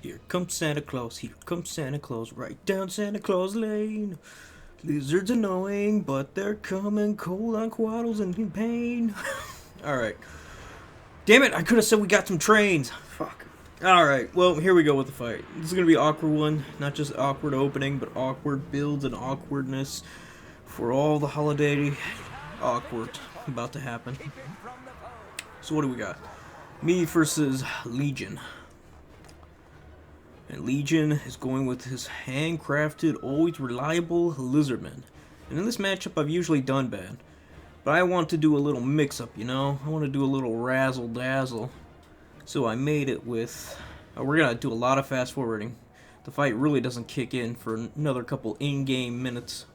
Here comes Santa Claus, here comes Santa Claus, right down Santa Claus Lane. Lizards annoying, but they're coming cold on quaddles and in pain. Alright. Damn it, I could have said we got some trains. Fuck. Alright, well, here we go with the fight. This is going to be an awkward one. Not just awkward opening, but awkward builds and awkwardness for all the holiday awkward about to happen. So what do we got? Me versus Legion. And Legion is going with his handcrafted, always reliable Lizardmen. And in this matchup, I've usually done bad. But I want to do a little mix-up, you know? I want to do a little razzle-dazzle. So I made it with... we're going to do a lot of fast-forwarding. The fight really doesn't kick in for another couple in-game minutes.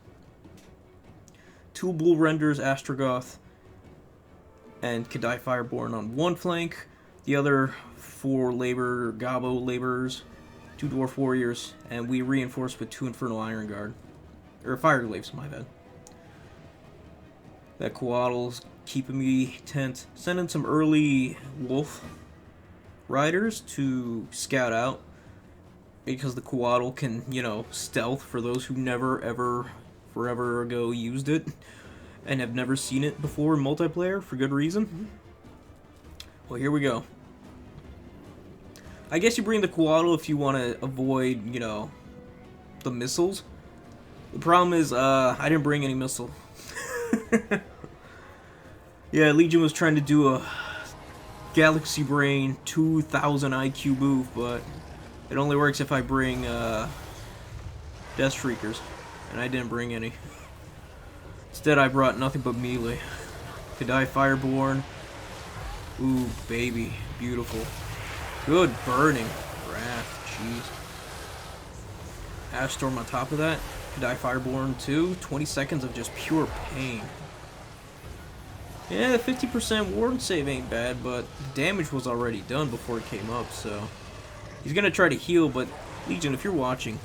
2 Bull Renders, Astrogoth, and Kadai Fireborn on one flank. The other 4 Gabo Laborers. 2 Dwarf Warriors, and we reinforced with 2 Infernal Iron Guard. Or Fireglaves, my bad. That Coatl's keeping me tense. Sending some early Wolf Riders to scout out. Because the Coatl can, you know, stealth for those who never, ever, forever ago used it. And have never seen it before in multiplayer, for good reason. Well, here we go. I guess you bring the Coatl if you want to avoid, you know, the missiles. The problem is, I didn't bring any missile. Yeah, Legion was trying to do a Galaxy Brain 2000 IQ move, but it only works if I bring, Death Shriekers. And I didn't bring any. Instead, I brought nothing but melee. Kadai Fireborn. Ooh, baby. Beautiful. Good burning wrath, jeez. Ash Storm on top of that. Kadai Fireborn too. 20 seconds of just pure pain. Yeah, the 50% ward save ain't bad, but the damage was already done before it came up, so... He's gonna try to heal, but Legion, if you're watching...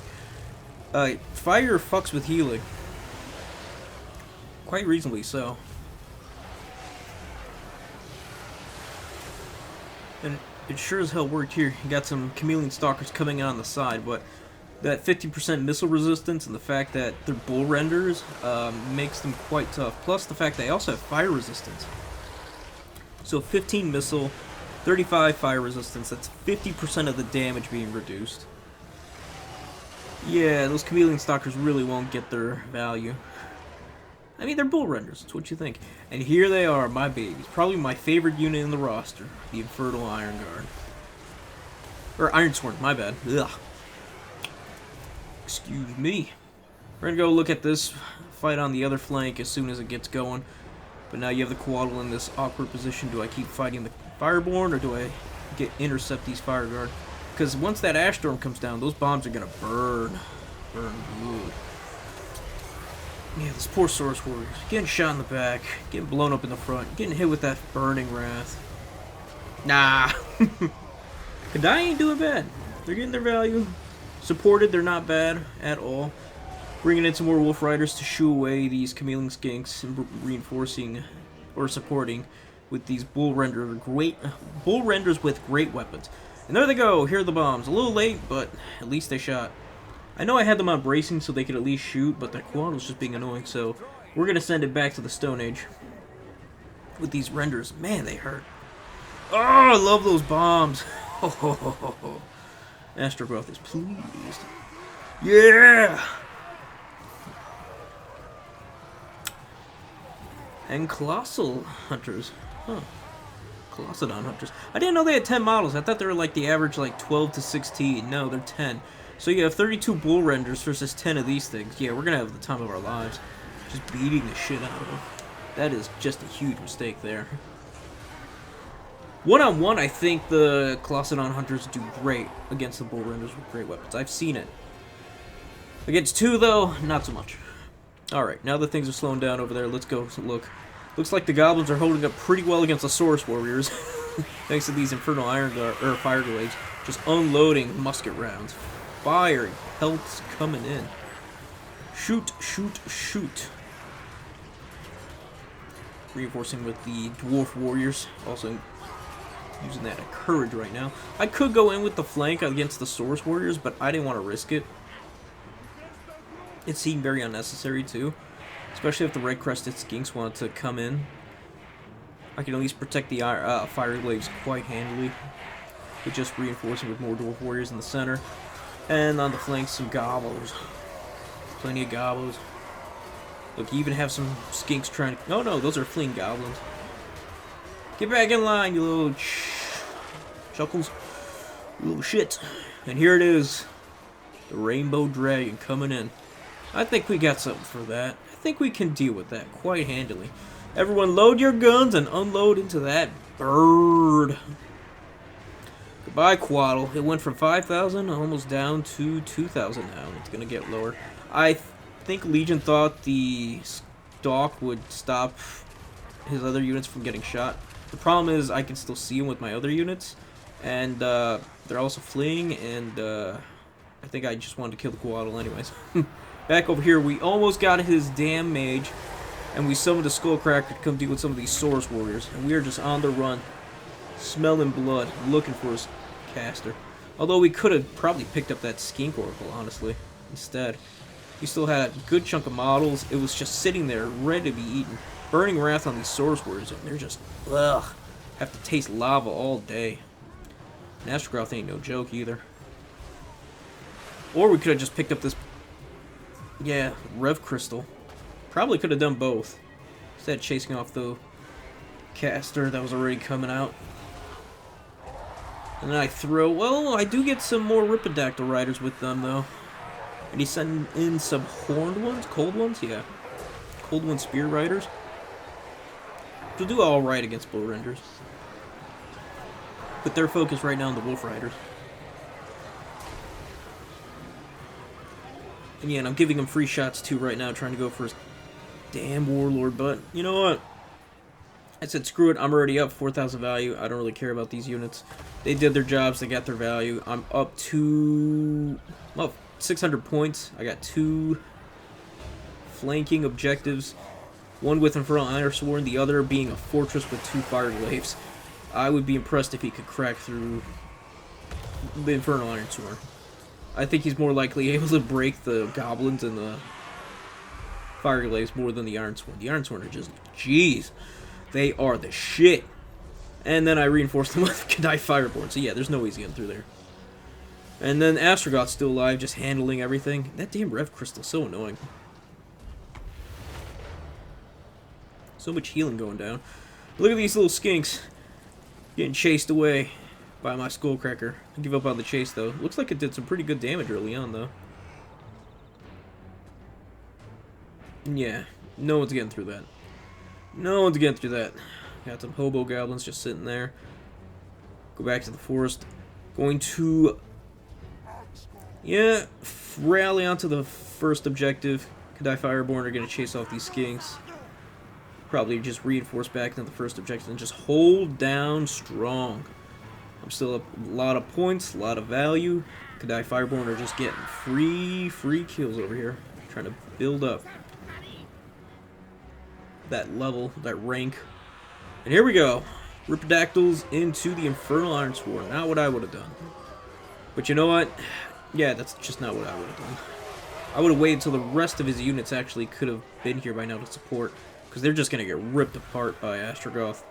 fire fucks with healing. Quite reasonably so. And... it sure as hell worked here. You got some Chameleon Stalkers coming out on the side, but that 50% missile resistance and the fact that they're bull renders makes them quite tough. Plus the fact they also have fire resistance. So 15 missile, 35 fire resistance, that's 50% of the damage being reduced. Yeah, those Chameleon Stalkers really won't get their value. I mean, they're bull renders, that's what you think. And here they are, my babies. Probably my favorite unit in the roster, the Infernal Iron Guard. Or Iron Sword, my bad. Ugh. Excuse me. We're gonna go look at this fight on the other flank as soon as it gets going. But now you have the Coatl in this awkward position. Do I keep fighting the Fireborn, or do I intercept these Fire Guard? Because once that Ash Storm comes down, those bombs are gonna burn. Burn good. Yeah, this poor Source Warriors. Getting shot in the back, getting blown up in the front, getting hit with that burning wrath. Nah. Kadai ain't doing bad. They're getting their value. Supported, they're not bad at all. Bringing in some more Wolf Riders to shoo away these Chameleon Skinks and reinforcing or supporting with these Bull Renders with great weapons. And there they go. Here are the bombs. A little late, but at least they shot. I know I had them on bracing so they could at least shoot, but the Quad was just being annoying, so we're going to send it back to the Stone Age with these renders. Man, they hurt. Oh, I love those bombs. Oh, Astrogoth is pleased. Yeah! And Colossal Hunters. Huh. Colossadon Hunters. I didn't know they had 10 models. I thought they were like the average like 12 to 16. No, they're 10. So you have 32 Bull Renders versus 10 of these things. Yeah, we're going to have the time of our lives. Just beating the shit out of them. That is just a huge mistake there. One-on-one, I think the Colossadon Hunters do great against the Bull Renders with great weapons. I've seen it. Against 2, though, not so much. Alright, now that things are slowing down over there, let's go look. Looks like the Goblins are holding up pretty well against the Source Warriors. Thanks to these Infernal Fireglades just unloading musket rounds. Fire, health's coming in. Shoot, shoot, shoot. Reinforcing with the Dwarf Warriors. Also using that at courage right now. I could go in with the flank against the Source Warriors, but I didn't want to risk it. It seemed very unnecessary too, especially if the red-crested skinks wanted to come in. I can at least protect the fire glaives quite handily, with just reinforcing with more Dwarf Warriors in the center. And on the flanks, some gobblers. Plenty of gobblers. Look, you even have some skinks trying to... No, those are fleeing goblins. Get back in line, you little chuckles. You little shit. And here it is. The Rainbow Dragon coming in. I think we got something for that. I think we can deal with that quite handily. Everyone load your guns and unload into that bird. Goodbye, Quaddle. It went from 5,000 almost down to 2,000 now. It's going to get lower. I think Legion thought the Stalk would stop his other units from getting shot. The problem is I can still see him with my other units. And they're also fleeing. And I think I just wanted to kill the Quaddle anyways. Back over here, we almost got his damn mage. And we summoned a Skullcracker to come deal with some of these Source Warriors. And we are just on the run. Smelling blood, looking for his caster. Although we could have probably picked up that Skink Oracle, honestly, instead. We still had a good chunk of models. It was just sitting there, ready to be eaten. Burning Wrath on these Source Warriors, and they're just, ugh. Have to taste lava all day. And Astrogoth ain't no joke either. Or we could have just picked up this, yeah, Rev Crystal. Probably could have done both. Instead of chasing off the caster that was already coming out. And then I throw... Well, I do get some more Ripidactyl Riders with them, though. And he's sending in some horned ones? Cold ones? Yeah. Cold One Spear Riders. They'll do alright against Bull Renders. But they're focused right now on the Wolf Riders. And yeah, and I'm giving him free shots, too, right now, trying to go for his damn Warlord. But, you know what? I said, screw it, I'm already up 4,000 value. I don't really care about these units. They did their jobs, they got their value. I'm up to, well, 600 points. I got 2 flanking objectives. One with Infernal Iron Sworn, the other being a fortress with 2 fire glaives. I would be impressed if he could crack through the Infernal Iron Sworn. I think he's more likely able to break the goblins and the fire glaives more than the Iron Sworn. The Iron Sworn are just, jeez. They are the shit. And then I reinforced them with Kadai Fireborn. So yeah, there's no way he's getting through there. And then Astrogoth's still alive, just handling everything. That damn Rev Crystal's so annoying. So much healing going down. Look at these little skinks getting chased away by my Skullcracker. I give up on the chase though. Looks like it did some pretty good damage early on though. Yeah, no one's getting through that. No one's getting through that. Got some hobo goblins just sitting there. Go back to the forest. Going to, yeah, rally onto the first objective. Kadai Fireborn are going to chase off these skinks. Probably just reinforce back into the first objective and just hold down strong. I'm still up a lot of points, a lot of value. Kadai Fireborn are just getting free kills over here. Trying to build up that level, that rank. And here we go. Ripidactyls into the Infernal Iron Sworn. Not what I would have done. But you know what? Yeah, that's just not what I would have done. I would have waited until the rest of his units actually could have been here by now to support. Because they're just going to get ripped apart by Astrogoth,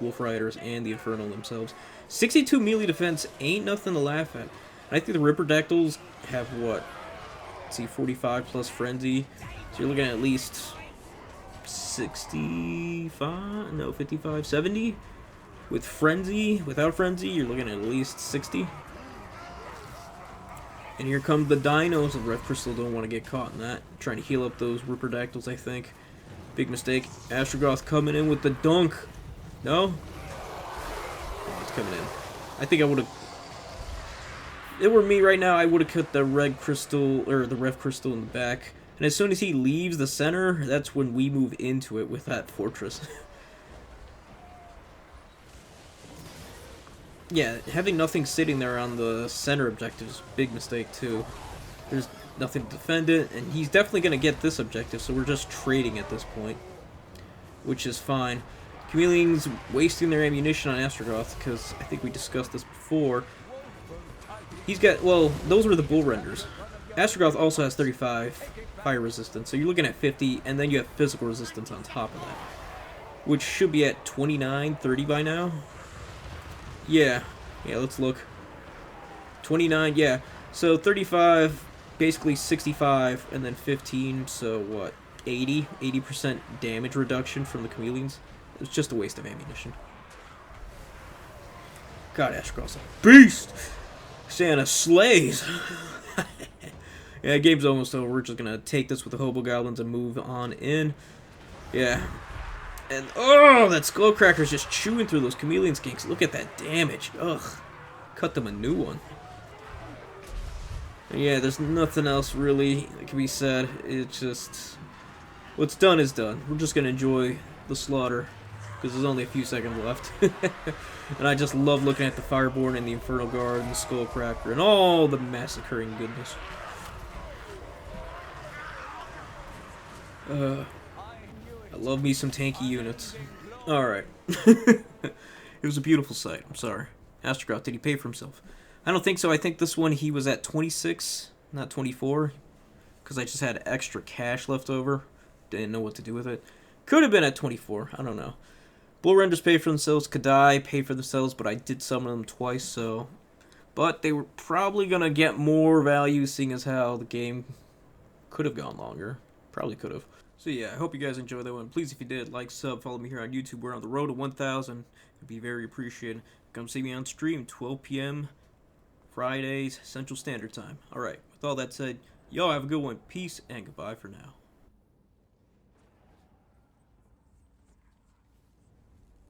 Wolf Riders, and the Infernal themselves. 62 melee defense ain't nothing to laugh at. And I think the Ripidactyls have what? Let's see, 45 plus Frenzy. So you're looking at least 65, no, 55, 70. With Frenzy, without Frenzy, you're looking at least 60. And here come the dinos. The Rev Crystal don't want to get caught in that. Trying to heal up those Ripidactyls, I think. Big mistake. Astrogoth coming in with the dunk. No? Oh, it's coming in. I think I would have... If it were me right now, I would have cut the Red Crystal, or the Rev Crystal in the back. And as soon as he leaves the center, that's when we move into it with that fortress. Yeah, having nothing sitting there on the center objective is a big mistake too. There's nothing to defend it, and he's definitely going to get this objective, so we're just trading at this point. Which is fine. Chameleons wasting their ammunition on Astrogoth, because I think we discussed this before. He's got, well, those were the bull renders. Astrogoth also has 35 fire resistance, so you're looking at 50, and then you have physical resistance on top of that, which should be at 29, 30 by now. Yeah, let's look. 29, yeah. So 35, basically 65, and then 15, so what? 80% damage reduction from the chameleons. It's just a waste of ammunition. God, Astrogoth's a beast! Santa slays! Yeah, game's almost over. We're just gonna take this with the hobo goblins and move on in. Yeah. And, oh, that skullcracker's just chewing through those chameleon skinks. Look at that damage. Ugh. Cut them a new one. And yeah, there's nothing else really that can be said. It's just... what's done is done. We're just gonna enjoy the slaughter, because there's only a few seconds left. And I just love looking at the Fireborn and the Infernal Guard and the Skullcracker and all the massacring goodness. I love me some tanky units. Alright. It was a beautiful sight. I'm sorry. Astrogoth, did he pay for himself? I don't think so. I think this one he was at 26, not 24. Because I just had extra cash left over. Didn't know what to do with it. Could have been at 24. I don't know. Bull Renders pay for themselves. Kadai pay for themselves, but I did summon them twice, so... but they were probably going to get more value, seeing as how the game could have gone longer. Probably could have. So yeah, I hope you guys enjoyed that one. Please, if you did, like, sub, follow me here on YouTube. We're on the road to 1,000. It'd be very appreciated. Come see me on stream, 12 p.m. Fridays, Central Standard Time. Alright, with all that said, y'all have a good one. Peace, and goodbye for now.